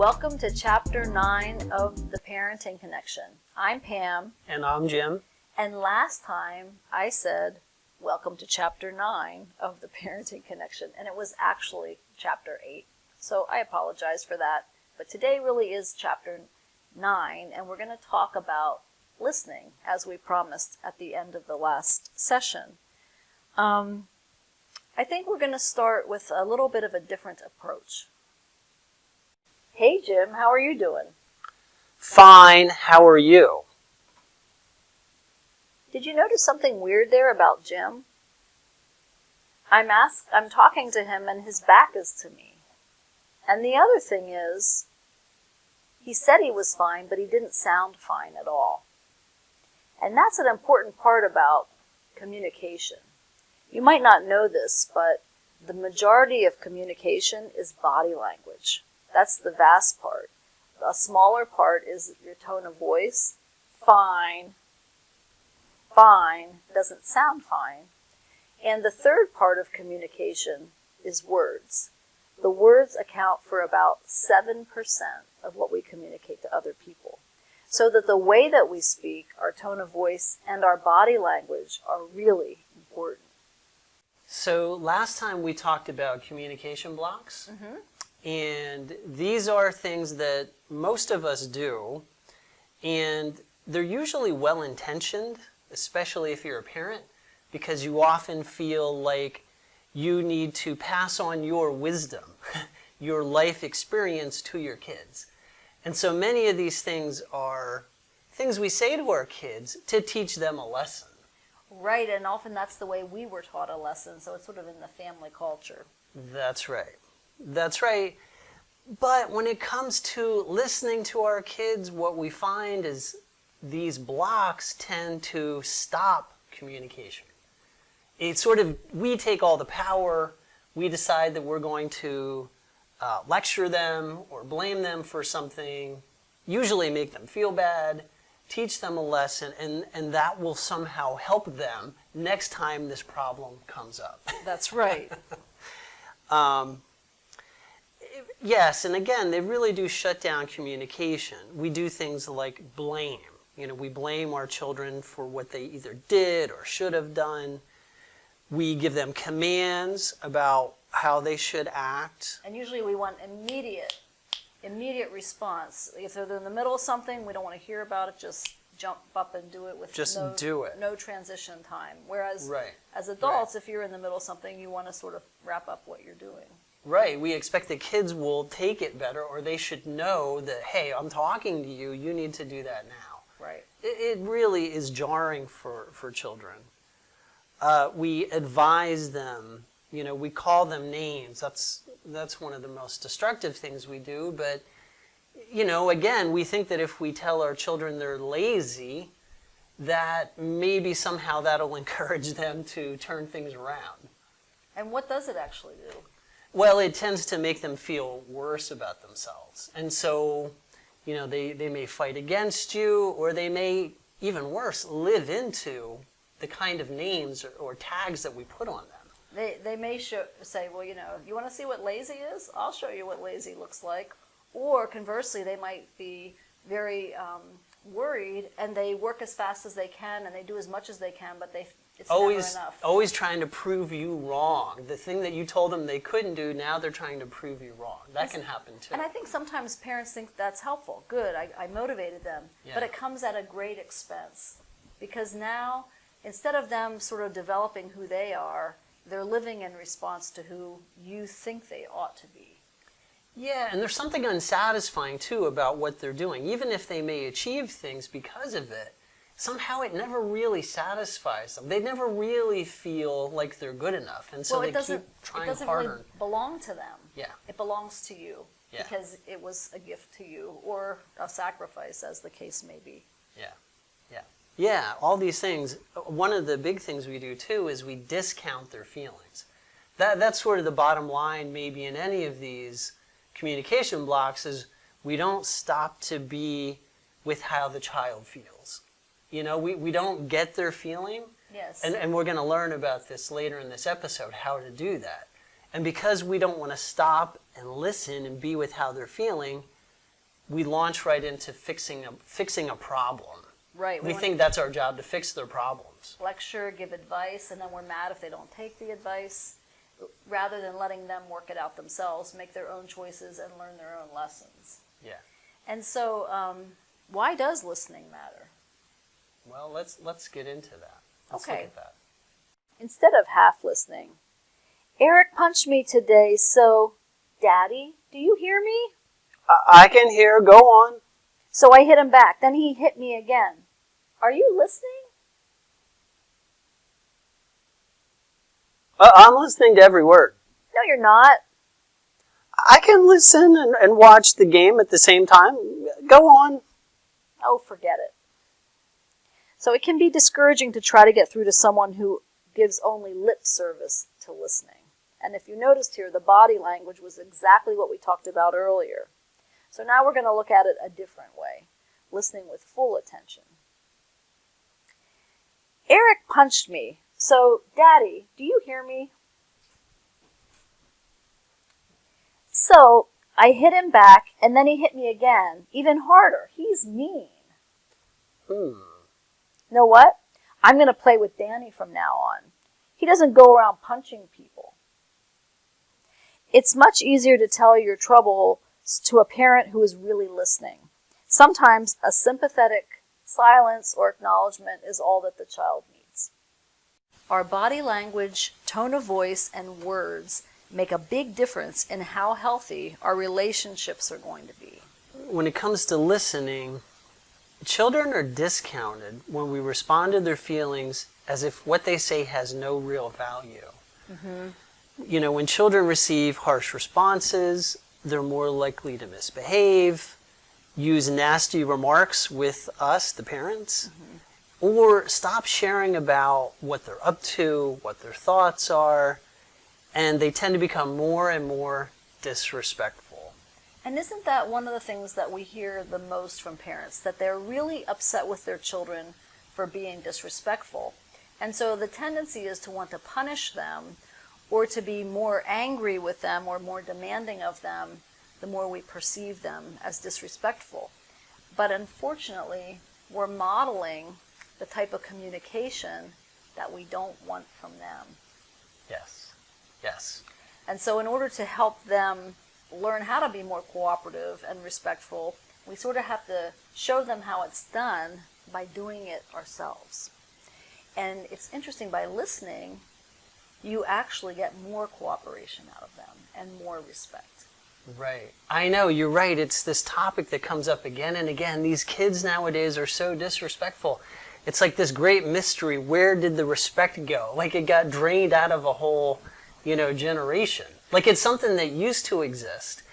Welcome to Chapter 9 of The Parenting Connection. I'm Pam. And I'm Jim. And last time I said, welcome to Chapter 9 of The Parenting Connection. And it was actually Chapter 8. So I apologize for that. But today really is Chapter 9. And we're going to talk about listening, as we promised at the end of the last session. I think we're going to start with a little bit of a different approach. Hey Jim, how are you doing? Fine, how are you? Did you notice something weird there about Jim? I'm talking to him and his back is to me. And the other thing is, he said he was fine, but he didn't sound fine at all. And that's an important part about communication. You might not know this, but the majority of communication is body language. That's the vast part. A smaller part is your tone of voice. Fine. Fine doesn't sound fine. And the third part of communication is words. The words account for about 7% of what we communicate to other people. So that the way that we speak, our tone of voice, and our body language are really important. So last time we talked about communication blocks. Mm-hmm. And these are things that most of us do, and they're usually well-intentioned, especially if you're a parent, because you often feel like you need to pass on your wisdom, your life experience to your kids. And so many of these things are things we say to our kids to teach them a lesson. Right, and often that's the way we were taught a lesson, so it's sort of in the family culture. That's right. That's right. But when it comes to listening to our kids, what we find is these blocks tend to stop communication. It's sort of, we take all the power, we decide that we're going to lecture them or blame them for something, usually make them feel bad, teach them a lesson, and that will somehow help them next time this problem comes up. That's right. Yes, and again, they really do shut down communication. We do things like blame. We blame our children for what they either did or should have done. We give them commands about how they should act. And usually we want immediate response. If they're in the middle of something, we don't want to hear about it, just jump up and do it with no transition time. Whereas as adults, if you're in the middle of something, you want to sort of wrap up what you're doing. Right. We expect the kids will take it better, or they should know that, hey, I'm talking to you, you need to do that now. Right. It really is jarring for children. We advise them, we call them names. That's one of the most destructive things we do. But, again, we think that if we tell our children they're lazy, that maybe somehow that'll encourage them to turn things around. And what does it actually do? Well, it tends to make them feel worse about themselves. And so, they may fight against you, or they may, even worse, live into the kind of names or tags that we put on them. They may say, well, you want to see what lazy is? I'll show you what lazy looks like. Or conversely, they might be very worried, and they work as fast as they can, and they do as much as they can, but it's never enough. Always trying to prove you wrong. The thing that you told them they couldn't do, now they're trying to prove you wrong. That can happen too. And I think sometimes parents think that's helpful. Good, I motivated them. Yeah. But it comes at a great expense. Because now, instead of them sort of developing who they are, they're living in response to who you think they ought to be. Yeah, and there's something unsatisfying too about what they're doing. Even if they may achieve things because of it, somehow it never really satisfies them. They never really feel like they're good enough, and so they keep trying harder. It doesn't really belong to them. Yeah. It belongs to you because it was a gift to you, or a sacrifice, as the case may be. Yeah, all these things. One of the big things we do too is we discount their feelings. That's sort of the bottom line maybe in any of these communication blocks, is we don't stop to be with how the child feels. We don't get their feeling. Yes. And we're going to learn about this later in this episode, how to do that. And because we don't want to stop and listen and be with how they're feeling, we launch right into fixing a problem. Right. We think that's our job, to fix their problems. Lecture, give advice, and then we're mad if they don't take the advice, rather than letting them work it out themselves, make their own choices, and learn their own lessons. Yeah. And so, why does listening matter? Well, let's get into that. Let's Okay. look at that. Instead of half listening, Eric punched me today, so, Daddy, do you hear me? I can hear. Go on. So I hit him back. Then he hit me again. Are you listening? I'm listening to every word. No, you're not. I can listen and watch the game at the same time. Go on. Oh, forget it. So it can be discouraging to try to get through to someone who gives only lip service to listening. And if you noticed here, the body language was exactly what we talked about earlier. So now we're going to look at it a different way, listening with full attention. Eric punched me. So, Daddy, do you hear me? So, I hit him back, and then he hit me again, even harder. He's mean. Know what? I'm going to play with Danny from now on. He doesn't go around punching people. It's much easier to tell your trouble to a parent who is really listening. Sometimes a sympathetic silence or acknowledgement is all that the child needs. Our body language, tone of voice, and words make a big difference in how healthy our relationships are going to be. When it comes to listening, children are discounted when we respond to their feelings as if what they say has no real value. You know, when children receive harsh responses, they're more likely to misbehave, use nasty remarks with us, the parents, or stop sharing about what they're up to, what their thoughts are, and they tend to become more and more disrespectful. And isn't that one of the things that we hear the most from parents, that they're really upset with their children for being disrespectful? And so the tendency is to want to punish them or to be more angry with them or more demanding of them the more we perceive them as disrespectful. But unfortunately, we're modeling the type of communication that we don't want from them. Yes. Yes. And so in order to help them learn how to be more cooperative and respectful, we sort of have to show them how it's done by doing it ourselves. And it's interesting, by listening, you actually get more cooperation out of them and more respect. Right. I know, you're right. It's this topic that comes up again and again. These kids nowadays are so disrespectful. It's like this great mystery. Where did the respect go? Like it got drained out of a whole, generation. Like it's something that used to exist.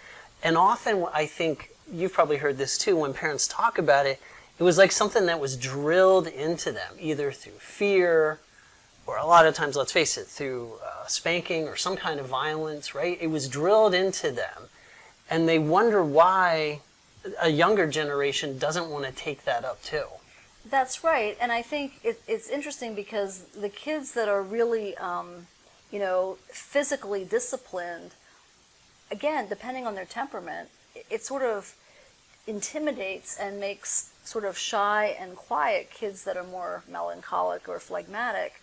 And often, I think, you've probably heard this too, when parents talk about it, it was like something that was drilled into them, either through fear, or a lot of times, let's face it, through spanking or some kind of violence, right? It was drilled into them. And they wonder why a younger generation doesn't want to take that up too. That's right. And I think it's interesting because the kids that are really, physically disciplined, again, depending on their temperament, it sort of intimidates and makes sort of shy and quiet kids that are more melancholic or phlegmatic.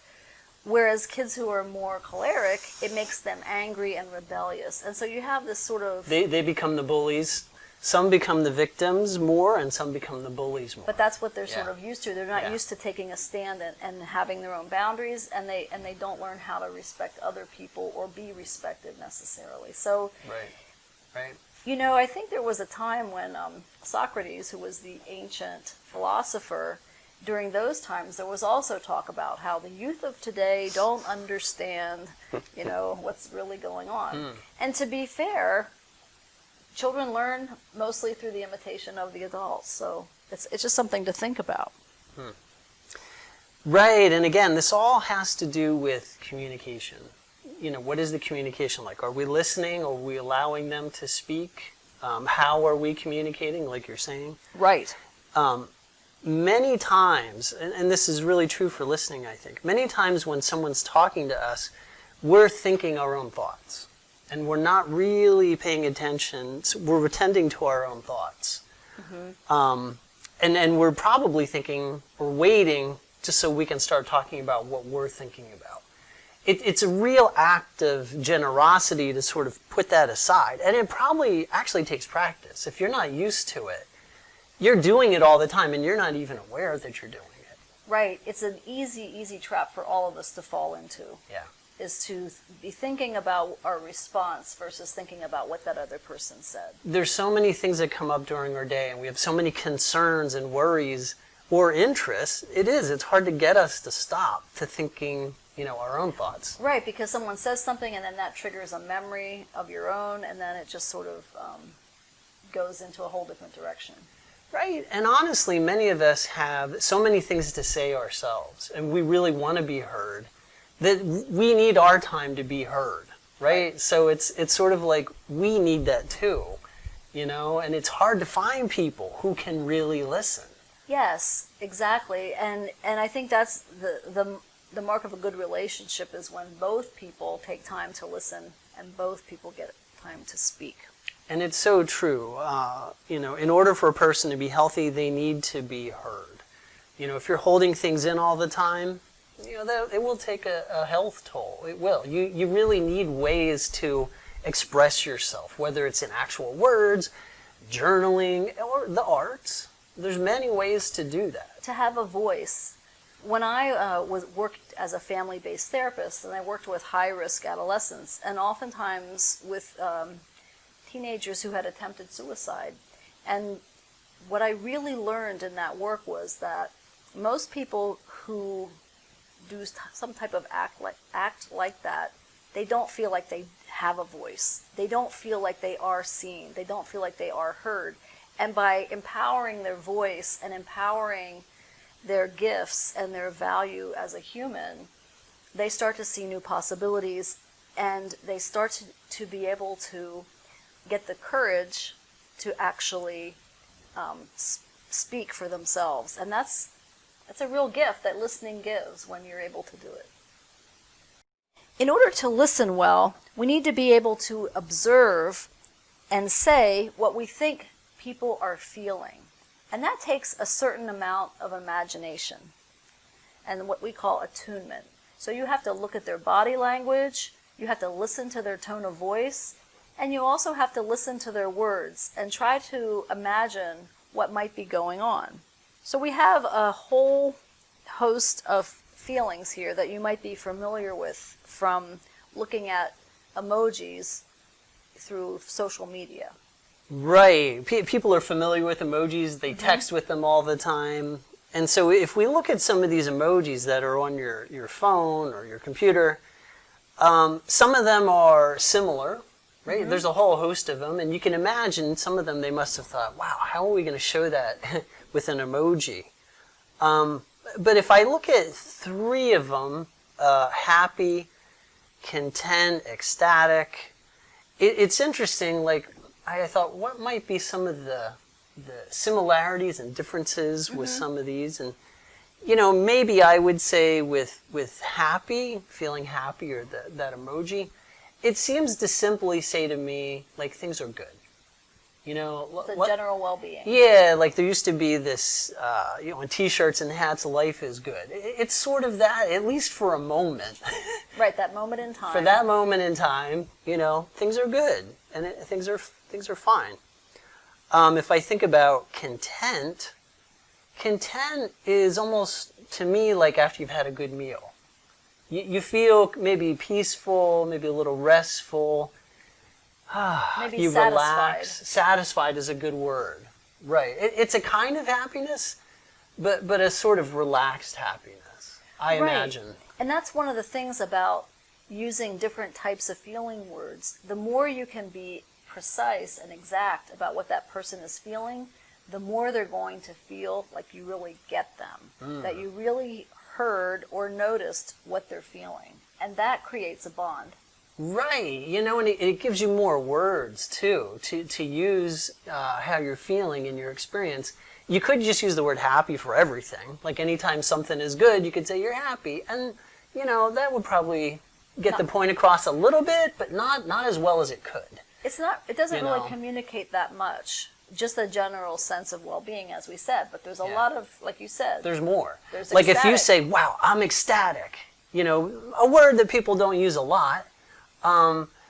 Whereas kids who are more choleric, it makes them angry and rebellious. And so you have this sort of... They become the bullies. Some become the victims more, and some become the bullies more. But that's what they're sort Yeah. of used to. They're not Yeah. used to taking a stand and having their own boundaries, and they don't learn how to respect other people or be respected necessarily. So, Right. I think there was a time when Socrates, who was the ancient philosopher, during those times, there was also talk about how the youth of today don't understand, what's really going on. And to be fair, children learn mostly through the imitation of the adults. So it's just something to think about. Right, and again, this all has to do with communication. What is the communication like? Are we listening? Are we allowing them to speak? How are we communicating, like you're saying? Right. Many times, and this is really true for listening, I think, many times when someone's talking to us, we're thinking our own thoughts. And we're not really paying attention. We're attending to our own thoughts. And we're probably thinking, or waiting just so we can start talking about what we're thinking about. It's a real act of generosity to sort of put that aside. And it probably actually takes practice. If you're not used to it, you're doing it all the time and you're not even aware that you're doing it. Right. It's an easy trap for all of us to fall into. Yeah. Is to be thinking about our response versus thinking about what that other person said. There's so many things that come up during our day, and we have so many concerns and worries or interests. It's hard to get us to stop to thinking, our own thoughts. Right, because someone says something and then that triggers a memory of your own, and then it just sort of goes into a whole different direction. Right, and honestly, many of us have so many things to say ourselves, and we really want to be heard, that we need our time to be heard, right? So it's sort of like we need that too, and it's hard to find people who can really listen. Yes, exactly, and I think that's the mark of a good relationship is when both people take time to listen and both people get time to speak. And it's so true. In order for a person to be healthy, they need to be heard. If you're holding things in all the time, it will take a health toll. It will. You really need ways to express yourself, whether it's in actual words, journaling, or the arts. There's many ways to do that. To have a voice. When I worked as a family-based therapist, and I worked with high-risk adolescents, and oftentimes with teenagers who had attempted suicide. And what I really learned in that work was that most people who do some type of act like that, they don't feel like they have a voice. They don't feel like they are seen. They don't feel like they are heard. And by empowering their voice and empowering their gifts and their value as a human, they start to see new possibilities, and they start to be able to get the courage to actually speak for themselves. And that's a real gift that listening gives when you're able to do it. In order to listen well, we need to be able to observe and say what we think people are feeling. And that takes a certain amount of imagination and what we call attunement. So you have to look at their body language, you have to listen to their tone of voice, and you also have to listen to their words and try to imagine what might be going on. So we have a whole host of feelings here that you might be familiar with from looking at emojis through social media. Right. People are familiar with emojis. They text with them all the time. And so if we look at some of these emojis that are on your phone or your computer, some of them are similar, right? There's a whole host of them. And you can imagine some of them, they must have thought, wow, how are we going to show that with an emoji? But if I look at three of them, happy, content, ecstatic, it's interesting. Like, I thought, what might be some of the similarities and differences with some of these? And, maybe I would say with happy, feeling happy, or that emoji, it seems to simply say to me, like, things are good. The general well-being. Yeah, like there used to be this, on T-shirts and hats, life is good. It's sort of that, at least for a moment. Right, that moment in time. For that moment in time, things are good, and things are fine. If I think about content is almost, to me, like after you've had a good meal. You feel maybe peaceful, maybe a little restful. Maybe you satisfied. Relax. Satisfied is a good word. Right. It's a kind of happiness, but a sort of relaxed happiness, I imagine. And that's one of the things about using different types of feeling words. The more you can be precise and exact about what that person is feeling, the more they're going to feel like you really get them, that you really heard or noticed what they're feeling. And that creates a bond. Right, and it gives you more words too to use how you're feeling in your experience. You could just use the word happy for everything. Like anytime something is good, you could say you're happy, and that would probably get the point across a little bit, but not as well as it could. It doesn't really communicate that much. just a general sense of well-being, as we said. But there's a Yeah. lot of, like you said, There's more. There's Like if you ecstatic. say, wow, I'm ecstatic, you know, a word that people don't use a lot.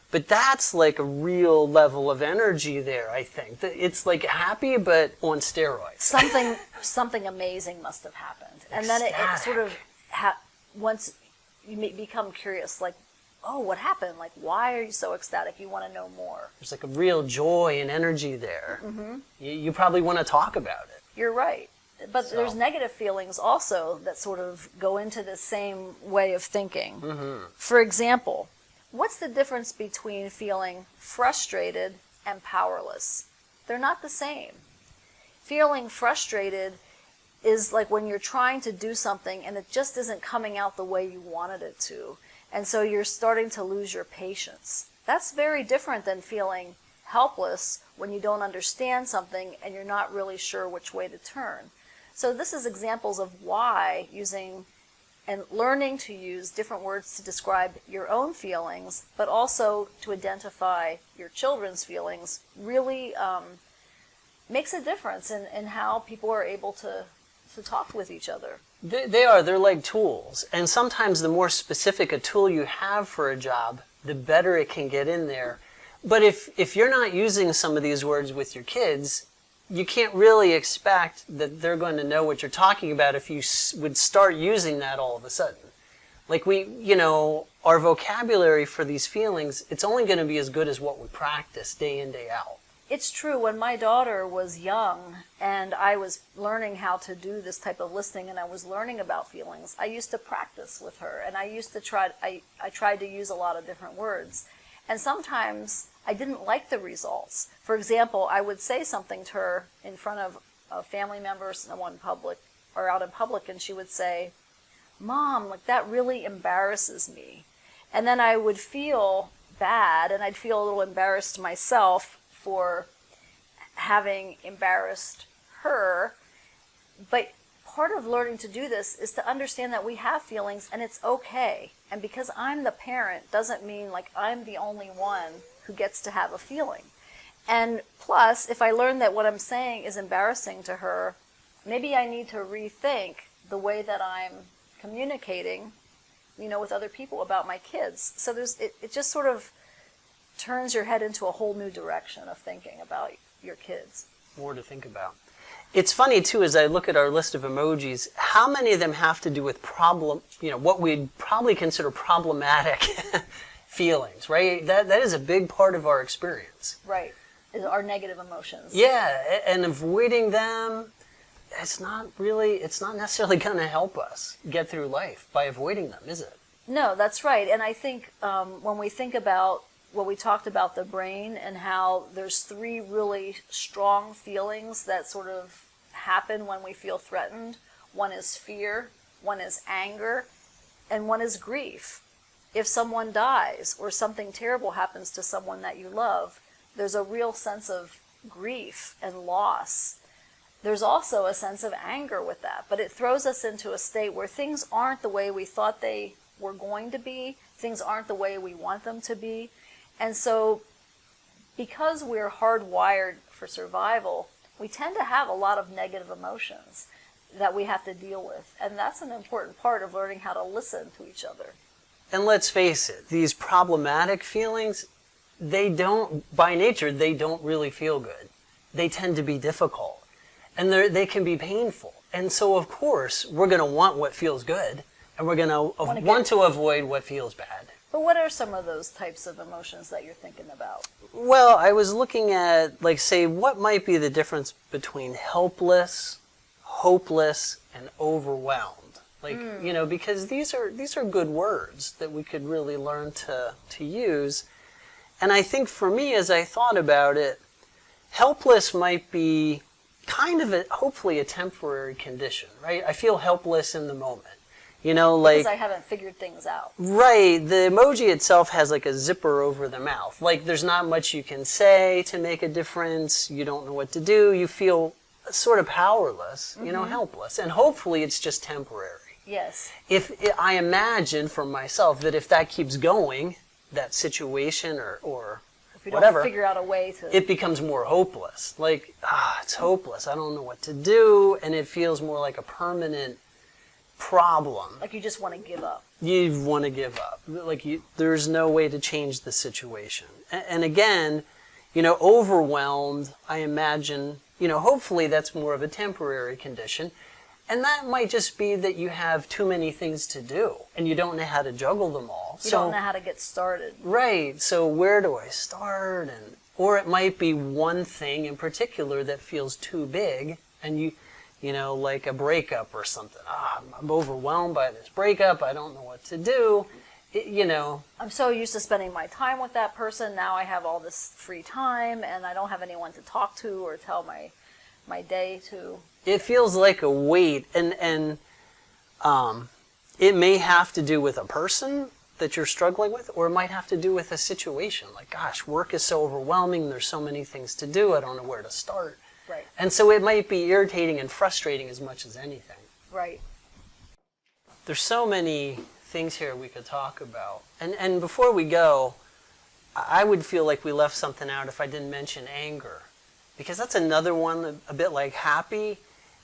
But that's like a real level of energy there, I think. It's like happy, but on steroids. something amazing must have happened, and then it sort of once you become curious, like, oh, what happened? Like, why are you so ecstatic? You want to know more. There's like a real joy and energy there. Mm-hmm. You probably want to talk about it. You're right. But So- there's negative feelings also that sort of go into the same way of thinking. Mm-hmm. For example, what's the difference between feeling frustrated and powerless? They're not the same. Feeling frustrated is like when you're trying to do something and it just isn't coming out the way you wanted it to. And so you're starting to lose your patience. That's very different than feeling helpless when you don't understand something and you're not really sure which way to turn. So this is examples of why using and learning to use different words to describe your own feelings, but also to identify your children's feelings, really makes a difference in how people are able to talk with each other. They are. They're like tools. And sometimes the more specific a tool you have for a job, the better it can get in there. But if you're not using some of these words with your kids, you can't really expect that they're going to know what you're talking about if you would start using that all of a sudden. Like our vocabulary for these feelings, it's only going to be as good as what we practice day in, day out. It's true. When my daughter was young and I was learning how to do this type of listening and I was learning about feelings, I used to practice with her and I used to I tried to use a lot of different words. And sometimes I didn't like the results. For example, I would say something to her in front of a family member, someone in public, or out in public, and she would say, "Mom, like that really embarrasses me." And then I would feel bad and I'd feel a little embarrassed myself for having embarrassed her. But part of learning to do this is to understand that we have feelings and it's okay. And because I'm the parent doesn't mean like I'm the only one who gets to have a feeling. And plus, if I learn that what I'm saying is embarrassing to her, maybe I need to rethink the way that I'm communicating, with other people about my kids. So it just sort of turns your head into a whole new direction of thinking about your kids. More to think about. It's funny too, as I look at our list of emojis, how many of them have to do with what we'd probably consider problematic feelings, right? That is a big part of our experience. Right. Is our negative emotions. Yeah, and avoiding them, it's not necessarily going to help us get through life by avoiding them, is it? No, that's right. And I think when we think about what we talked about the brain and how there's 3 really strong feelings that sort of happen when we feel threatened. One is fear, one is anger, and one is grief. If someone dies or something terrible happens to someone that you love, there's a real sense of grief and loss. There's also a sense of anger with that, but it throws us into a state where things aren't the way we thought they were going to be, things aren't the way we want them to be. And so, because we're hardwired for survival, we tend to have a lot of negative emotions that we have to deal with. And that's an important part of learning how to listen to each other. And let's face it, these problematic feelings, by nature, they don't really feel good. They tend to be difficult. And they can be painful. And so, of course, we're going to want what feels good, and we're going to want to avoid what feels bad. But what are some of those types of emotions that you're thinking about? Well, I was looking at, what might be the difference between helpless, hopeless, and overwhelmed. Because these are good words that we could really learn to use. And I think for me, as I thought about it, helpless might be kind of hopefully a temporary condition, right? I feel helpless in the moment. Because I haven't figured things out. Right. The emoji itself has like a zipper over the mouth. Like there's not much you can say to make a difference. You don't know what to do. You feel sort of powerless, helpless. And hopefully it's just temporary. Yes. I imagine for myself that if that keeps going, that situation or we whatever, don't figure out a way to... it becomes more hopeless. Like, it's hopeless. I don't know what to do. And it feels more like a permanent problem. Like you just want to give up. You want to give up. Like there's no way to change the situation. And again, overwhelmed, I imagine, hopefully that's more of a temporary condition. And that might just be that you have too many things to do and you don't know how to juggle them all. You don't know how to get started. Right. So where do I start? Or it might be one thing in particular that feels too big, and like a breakup or something. I'm overwhelmed by this breakup. I don't know what to do. I'm so used to spending my time with that person. Now I have all this free time and I don't have anyone to talk to or tell my day to. It feels like a weight, and it may have to do with a person that you're struggling with, or it might have to do with a situation. Like, gosh, work is so overwhelming. There's so many things to do. I don't know where to start. Right. And so it might be irritating and frustrating as much as anything. Right. There's so many things here we could talk about. And before we go, I would feel like we left something out if I didn't mention anger. Because that's another one, a bit like happy.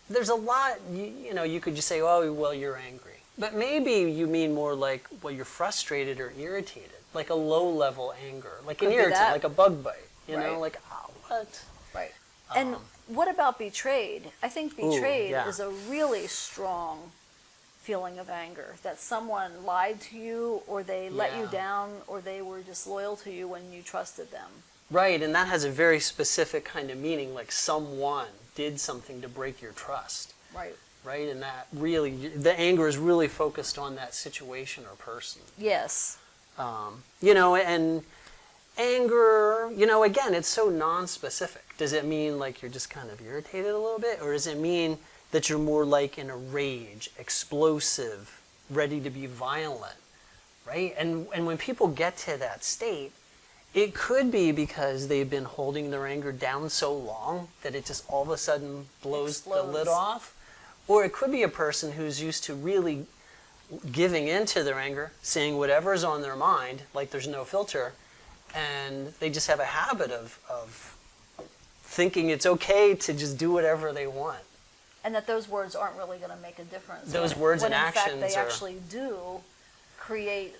There's a lot, you could just say, oh, well, you're angry. But maybe you mean more like, well, you're frustrated or irritated. Like a low-level anger. Like an irritant, like a bug bite. Right. Like, what? Right. And what about betrayed? I think betrayed yeah. is a really strong feeling of anger. That someone lied to you, or they let you down, or they were disloyal to you when you trusted them. Right, and that has a very specific kind of meaning, like someone did something to break your trust. Right. Right, and that really, the anger is really focused on that situation or person. Yes. And anger, again, it's so non-specific. Does it mean like you're just kind of irritated a little bit? Or does it mean that you're more like in a rage, explosive, ready to be violent? Right? And when people get to that state, it could be because they've been holding their anger down so long that it just all of a sudden blows the lid off. Or it could be a person who's used to really giving into their anger, saying whatever's on their mind, like there's no filter, and they just have a habit of thinking it's okay to just do whatever they want. And that those words aren't really going to make a difference. Those words and actions in fact, they actually do create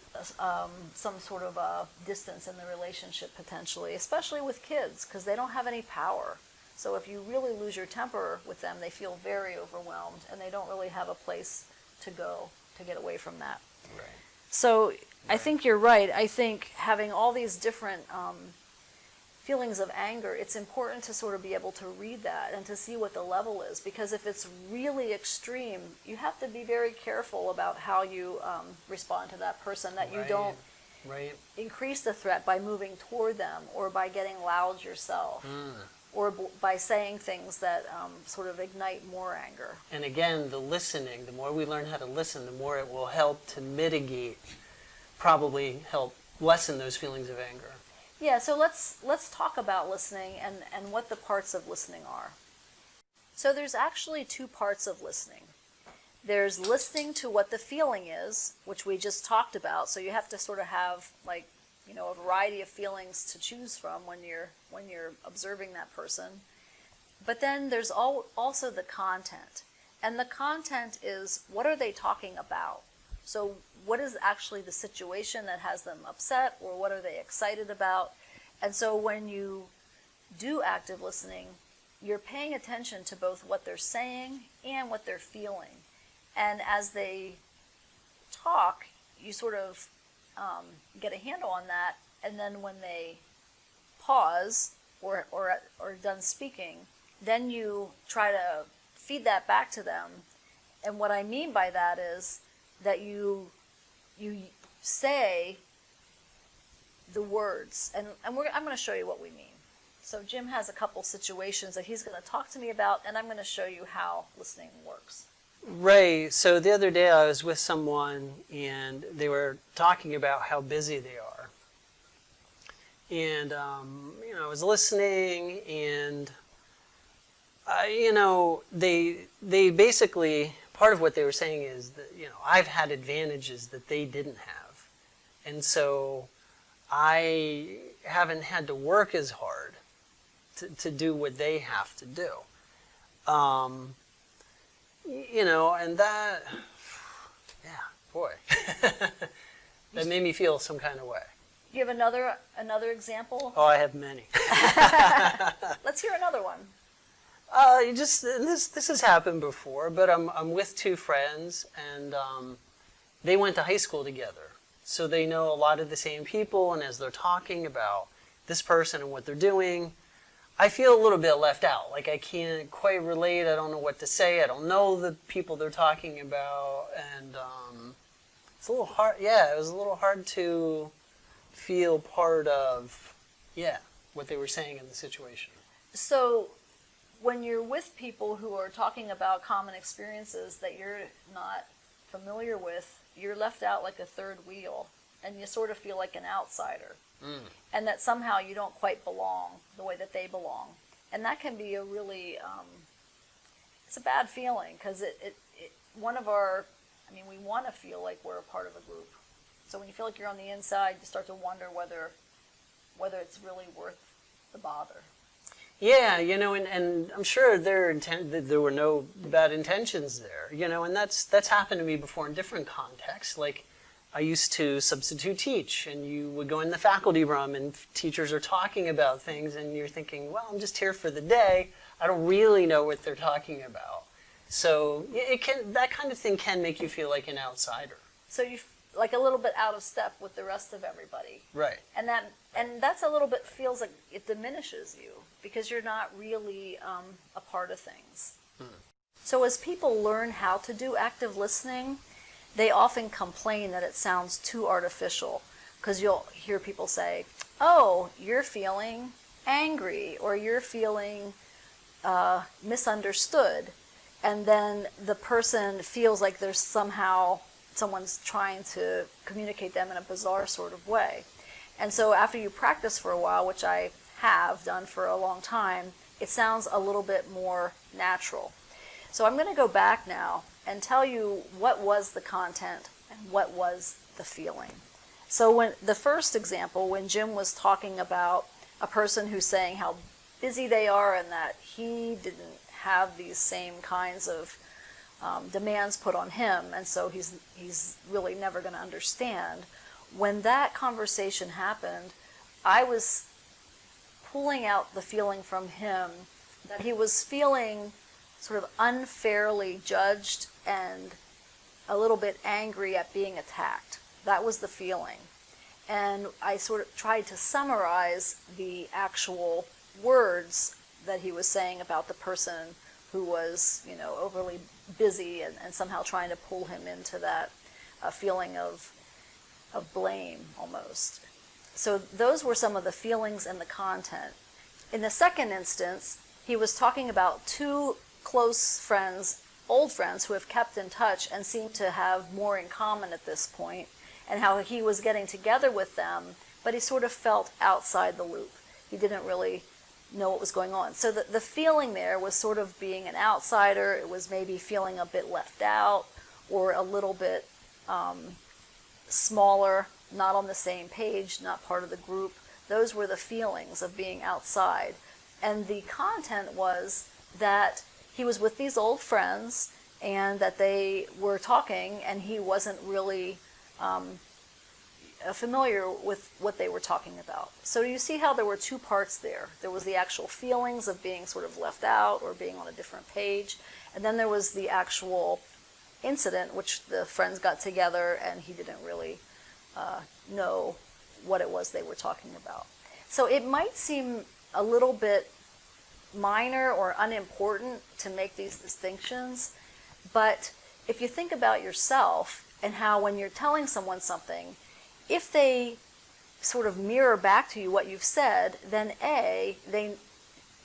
some sort of a distance in the relationship potentially, especially with kids, because they don't have any power. So if you really lose your temper with them, they feel very overwhelmed, and they don't really have a place to go to get away from that. Right. So I think you're right. I think having all these different feelings of anger, it's important to sort of be able to read that and to see what the level is, because if it's really extreme, you have to be very careful about how you respond to that person, that you don't increase the threat by moving toward them or by getting loud yourself. Or by saying things that sort of ignite more anger. And again, the listening, the more we learn how to listen, the more it will help to mitigate, probably help lessen those feelings of anger. Yeah, so let's talk about listening and what the parts of listening are. So there's actually two parts of listening. There's listening to what the feeling is, which we just talked about. So you have to sort of have like, a variety of feelings to choose from when you're observing that person. But then there's also the content. And the content is, what are they talking about? So what is actually the situation that has them upset, or what are they excited about? And so when you do active listening, you're paying attention to both what they're saying and what they're feeling. And as they talk, you sort of get a handle on that, and then when they pause or are done speaking, then you try to feed that back to them. And what I mean by that is that you say the words, and I'm going to show you what we mean. So Jim has a couple situations that he's going to talk to me about, and I'm going to show you how listening works. Right. So the other day I was with someone and they were talking about how busy they are. And, I was listening, and, they basically, part of what they were saying is that, I've had advantages that they didn't have. And so I haven't had to work as hard to do what they have to do. And that, yeah, boy, that made me feel some kind of way. Do you have another example? Oh, I have many. Let's hear another one. This has happened before, but I'm with two friends, and they went to high school together, so they know a lot of the same people. And as they're talking about this person and what they're doing, I feel a little bit left out. Like I can't quite relate. I don't know what to say. I don't know the people they're talking about, and it's a little hard. Yeah, it was a little hard to feel part of, what they were saying in the situation. So when you're with people who are talking about common experiences that you're not familiar with, you're left out like a third wheel, and you sort of feel like an outsider. And that somehow you don't quite belong the way that they belong. And that can be a really, it's a bad feeling, because we want to feel like we're a part of a group. So when you feel like you're on the inside, you start to wonder whether it's really worth the bother. Yeah, and I'm sure there were no bad intentions there, and that's happened to me before in different contexts. Like, I used to substitute teach, and you would go in the faculty room, and teachers are talking about things, and you're thinking, well, I'm just here for the day. I don't really know what they're talking about. So that kind of thing can make you feel like an outsider. So you like a little bit out of step with the rest of everybody. Right. And that's a little bit feels like it diminishes you, because you're not really a part of things. So as people learn how to do active listening, they often complain that it sounds too artificial, because you'll hear people say, oh, you're feeling angry, or you're feeling misunderstood. And then the person feels like there's someone's trying to communicate them in a bizarre sort of way. And so after you practice for a while, which I have done for a long time, it sounds a little bit more natural. So I'm going to go back now and tell you what was the content and what was the feeling. So when the first example, when Jim was talking about a person who's saying how busy they are and that he didn't have these same kinds of demands put on him, and so he's really never going to understand. When that conversation happened, I was pulling out the feeling from him that he was feeling sort of unfairly judged and a little bit angry at being attacked. That was the feeling. And I sort of tried to summarize the actual words that he was saying about the person who was, overly busy and somehow trying to pull him into that feeling of blame almost. So those were some of the feelings and the content. In the second instance, he was talking about two close friends, old friends, who have kept in touch and seem to have more in common at this point, and how he was getting together with them, but he sort of felt outside the loop. He didn't really know what was going on. So the feeling there was sort of being an outsider. It was maybe feeling a bit left out, or a little bit smaller, not on the same page, not part of the group. Those were the feelings of being outside. And the content was that he was with these old friends and that they were talking, and he wasn't really familiar with what they were talking about. So you see how there were two parts there. There was the actual feelings of being sort of left out or being on a different page, and then there was the actual incident, which the friends got together and he didn't really know what it was they were talking about. So it might seem a little bit minor or unimportant to make these distinctions, but if you think about yourself and how when you're telling someone something, if they sort of mirror back to you what you've said, then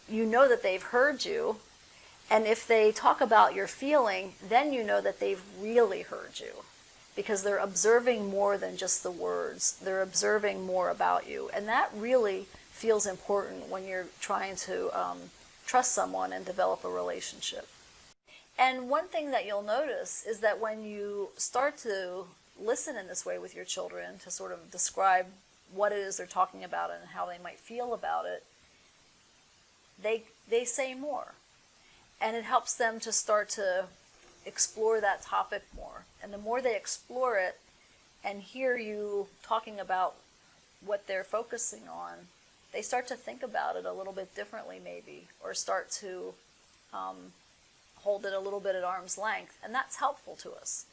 you know that they've heard you, and if they talk about your feeling, then you know that they've really heard you, because they're observing more than just the words. They're observing more about you, and that really feels important when you're trying to trust someone and develop a relationship. And one thing that you'll notice is that when you start to listen in this way with your children, to sort of describe what it is they're talking about and how they might feel about it, they say more. And it helps them to start to explore that topic more. And the more they explore it and hear you talking about what they're focusing on, they start to think about it a little bit differently maybe, or start to hold it a little bit at arm's length, and that's helpful to us.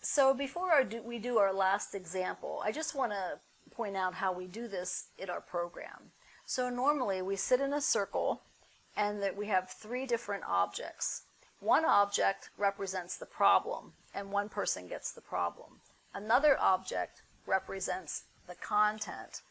So before we do our last example, I just want to point out how we do this in our program. So normally we sit in a circle and that we have 3 different objects. One object represents the problem, and one person gets the problem. Another object represents the content,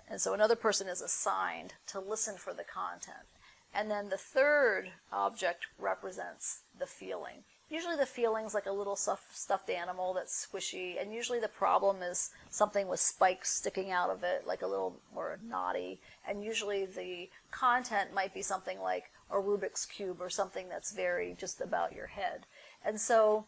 and so another person is assigned to listen for the content. And then the third object represents the feeling. Usually the feeling's like a little stuffed animal that's squishy, and usually the problem is something with spikes sticking out of it, like a little more knotty. And usually the content might be something like a Rubik's Cube or something that's very just about your head. And so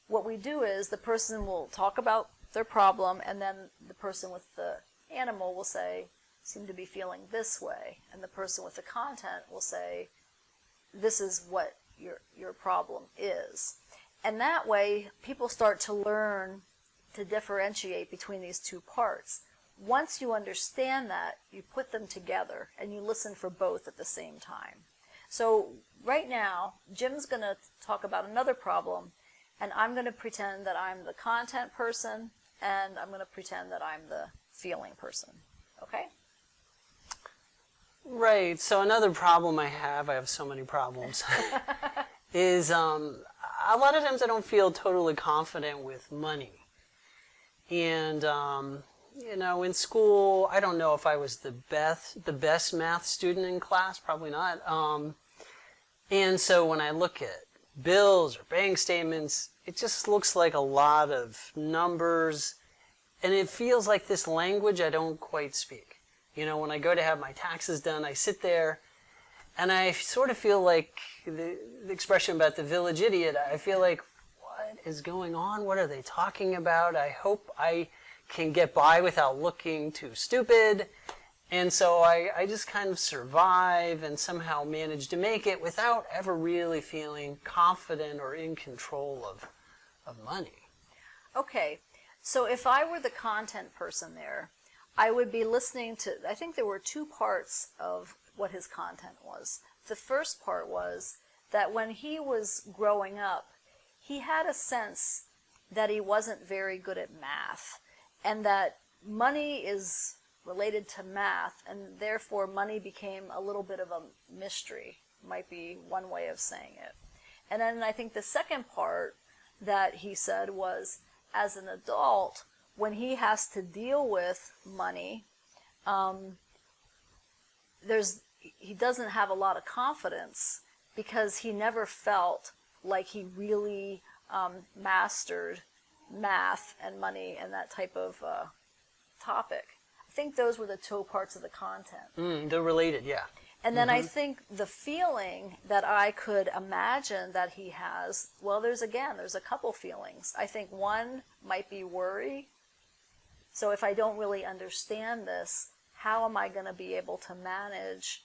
what we do is the person will talk about their problem, and then the person with the animal will say, seem to be feeling this way. And the person with the content will say, this is what your problem is. And that way, people start to learn to differentiate between these 2 parts. Once you understand that, you put them together and you listen for both at the same time. So right now, Jim's going to talk about another problem, and I'm going to pretend that I'm the content person, and I'm going to pretend that I'm the feeling person. Okay? Right. So another problem I have so many problems, is a lot of times I don't feel totally confident with money. And, in school, I don't know if I was the best math student in class, probably not. And so when I look at bills or bank statements, it just looks like a lot of numbers, and it feels like this language I don't quite speak. When I go to have my taxes done, I sit there and I sort of feel like the expression about the village idiot. I feel like, what is going on? What are they talking about? I hope I can get by without looking too stupid. And so I just kind of survive and somehow manage to make it without ever really feeling confident or in control of money. Okay, so if I were the content person there, I would be listening to, I think there were 2 parts of what his content was. The first part was that when he was growing up, he had a sense that he wasn't very good at math, and that money is related to math, and therefore money became a little bit of a mystery, might be one way of saying it. And then I think the second part that he said was, as an adult, when he has to deal with money, he doesn't have a lot of confidence because he never felt like he really mastered math and money and that type of topic. I think those were the 2 parts of the content. They're related, yeah. And then I think the feeling that I could imagine that he has, well, there's a couple feelings. I think one might be worry. So if I don't really understand this, how am I going to be able to manage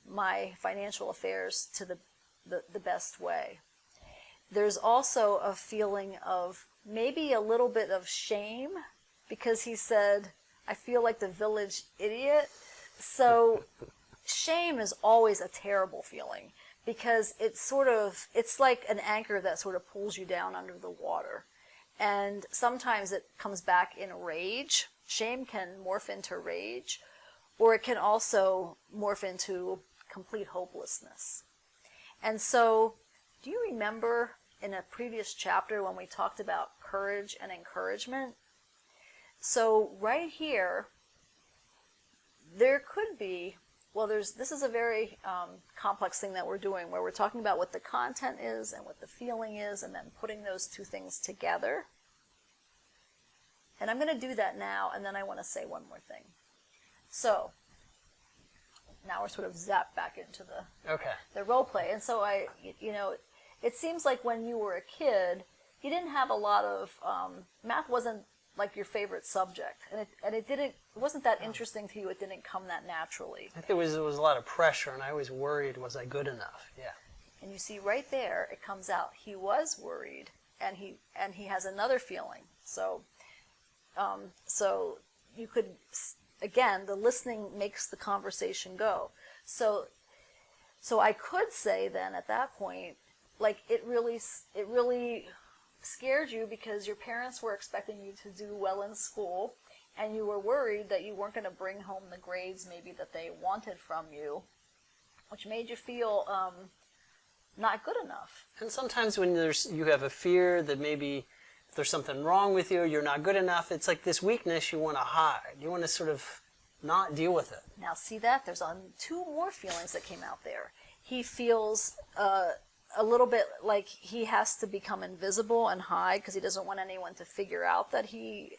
my financial affairs to the best way? There's also a feeling of maybe a little bit of shame, because he said, I feel like the village idiot. So shame is always a terrible feeling, because it's like an anchor that sort of pulls you down under the water. And sometimes it comes back in rage. Shame can morph into rage, or it can also morph into complete hopelessness. And so, do you remember in a previous chapter when we talked about courage and encouragement? So right here, there could be, this is a very complex thing that we're doing, where we're talking about what the content is and what the feeling is, and then putting those 2 things together. And I'm going to do that now, and then I want to say one more thing. So, now we're sort of zapped back into the role play. And so it seems like when you were a kid, you didn't have a lot of, math wasn't like your favorite subject, and it wasn't that interesting to you. It didn't come that naturally. I think there was a lot of pressure, and I was worried, was I good enough? Yeah. And you see right there, it comes out. He was worried, and he has another feeling. So you could, again, the listening makes the conversation go. So I could say then at that point, like it really scared you because your parents were expecting you to do well in school, and you were worried that you weren't going to bring home the grades maybe that they wanted from you, which made you feel not good enough. And sometimes when you have a fear that maybe if there's something wrong with you, you're not good enough, it's like this weakness you want to hide. You want to sort of not deal with it. Now see that? There's two more feelings that came out there. He feels a little bit like he has to become invisible and hide because he doesn't want anyone to figure out that he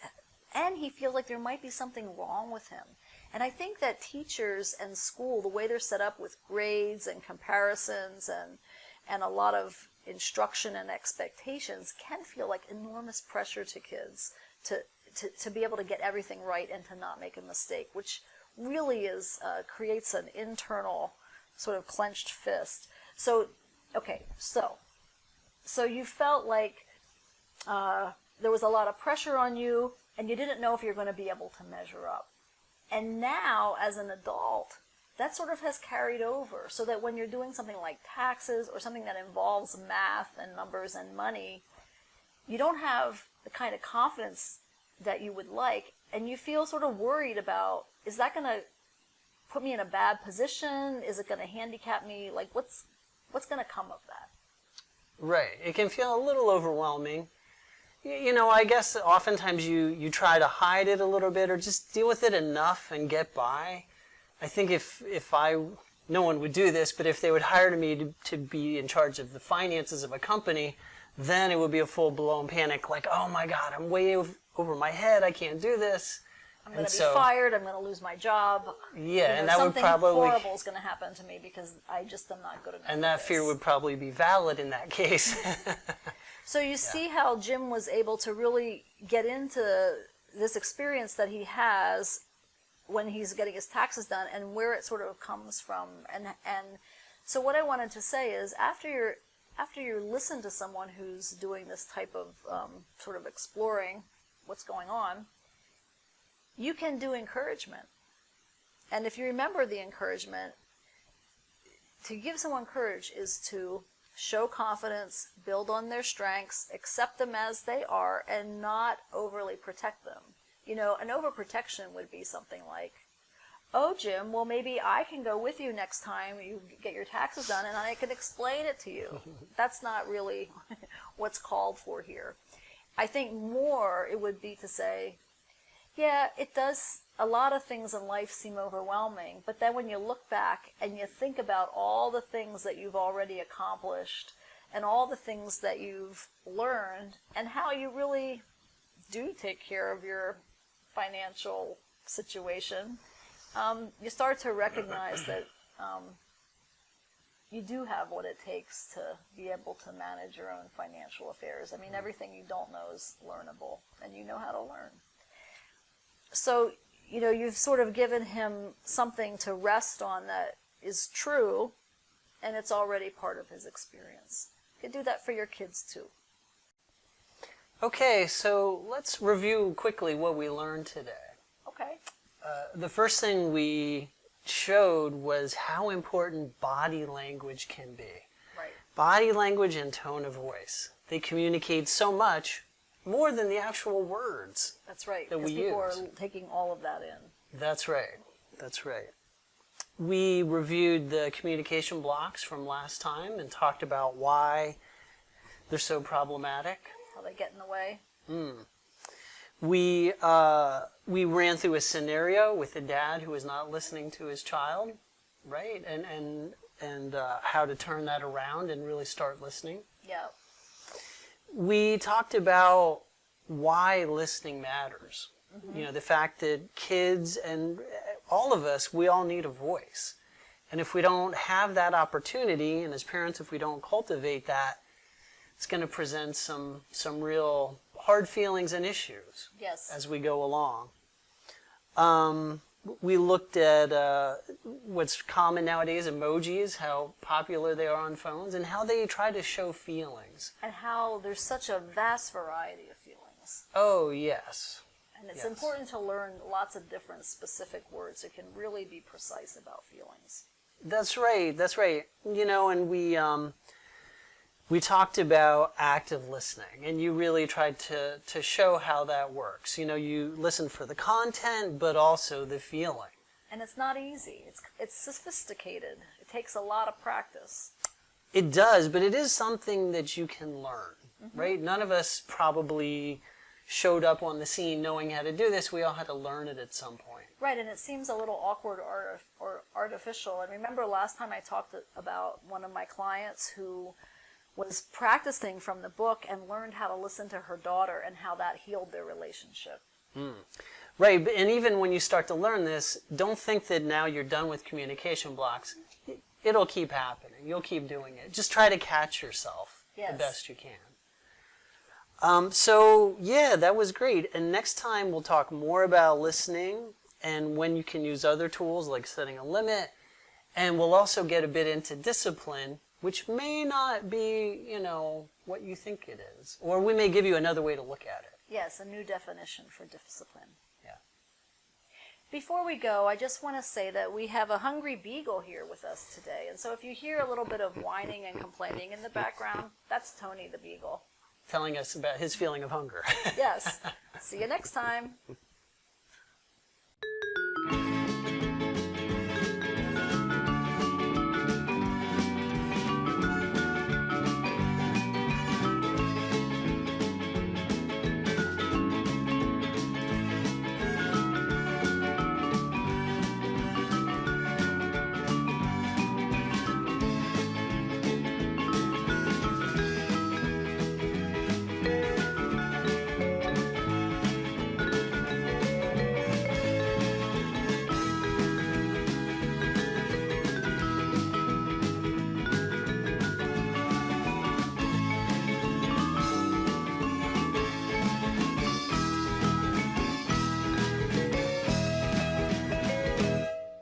feels like there might be something wrong with him. And I think that teachers and school, the way they're set up with grades and comparisons and a lot of instruction and expectations, can feel like enormous pressure to kids to be able to get everything right and to not make a mistake, which really creates an internal sort of clenched fist. So you felt like there was a lot of pressure on you, and you didn't know if you were going to be able to measure up. And now, as an adult, that sort of has carried over, so that when you're doing something like taxes or something that involves math and numbers and money, you don't have the kind of confidence that you would like, and you feel sort of worried about, is that going to put me in a bad position? Is it going to handicap me? Like, what's going to come of that? Right. It can feel a little overwhelming. You know, I guess oftentimes you try to hide it a little bit or just deal with it enough and get by. I think no one would do this, but if they would hire me to be in charge of the finances of a company, then it would be a full-blown panic, like, oh my God, I'm way over my head, I can't do this. I'm going to be fired, I'm going to lose my job. Yeah, and that would probably... Something horrible is going to happen to me because I just am not good enough. And that fear would probably be valid in that case. So you see how Jim was able to really get into this experience that he has when he's getting his taxes done and where it sort of comes from. And so what I wanted to say is after you listen to someone who's doing this type of sort of exploring what's going on, you can do encouragement. And if you remember the encouragement, to give someone courage is to show confidence, build on their strengths, accept them as they are, and not overly protect them. You know, an overprotection would be something like, oh, Jim, well, maybe I can go with you next time you get your taxes done and I can explain it to you. That's not really what's called for here. I think more it would be to say, yeah, it does, a lot of things in life seem overwhelming, but then when you look back and you think about all the things that you've already accomplished and all the things that you've learned and how you really do take care of your financial situation, you start to recognize that you do have what it takes to be able to manage your own financial affairs. I mean, everything you don't know is learnable, and you know how to learn. So, you know, you've sort of given him something to rest on that is true, and it's already part of his experience. You can do that for your kids, too. Okay, so let's review quickly what we learned today. Okay. The first thing we showed was how important body language can be. Right. Body language and tone of voice. They communicate so much more than the actual words. That's right. That we use. Because people are taking all of that in. That's right. That's right. We reviewed the communication blocks from last time and talked about why they're so problematic. How they get in the way. We ran through a scenario with a dad who was not listening to his child, right? And how to turn that around and really start listening. Yeah. We talked about why listening matters. Mm-hmm. You know, the fact that kids and all of us, we all need a voice. And if we don't have that opportunity, and as parents, if we don't cultivate that, it's going to present some real hard feelings and issues Yes. as we go along. We looked at what's common nowadays, emojis, how popular they are on phones, and how they try to show feelings. And how there's such a vast variety of feelings. Oh, yes. And it's Yes. important to learn lots of different specific words that can really be precise about feelings. That's right. That's right. You know, and we talked about active listening, and you really tried to show how that works. You know, you listen for the content, but also the feeling. And it's not easy. It's sophisticated. It takes a lot of practice. It does, but it is something that you can learn, right? None of us probably showed up on the scene knowing how to do this. We all had to learn it at some point. Right, and it seems a little awkward or artificial. And remember last time I talked about one of my clients who was practicing from the book and learned how to listen to her daughter and how that healed their relationship. Right, and even when you start to learn this, don't think that now you're done with communication blocks. It'll keep happening. You'll keep doing it. Just try to catch yourself the Yes. best you can. So, yeah, that was great. And next time we'll talk more about listening and when you can use other tools like setting a limit. And we'll also get a bit into discipline, which may not be, you know, what you think it is. Or we may give you another way to look at it. Yes, a new definition for discipline. Yeah. Before we go, I just want to say that we have a hungry beagle here with us today. And so if you hear a little bit of whining and complaining in the background, that's Tony the beagle. Telling us about his feeling of hunger. Yes. See you next time.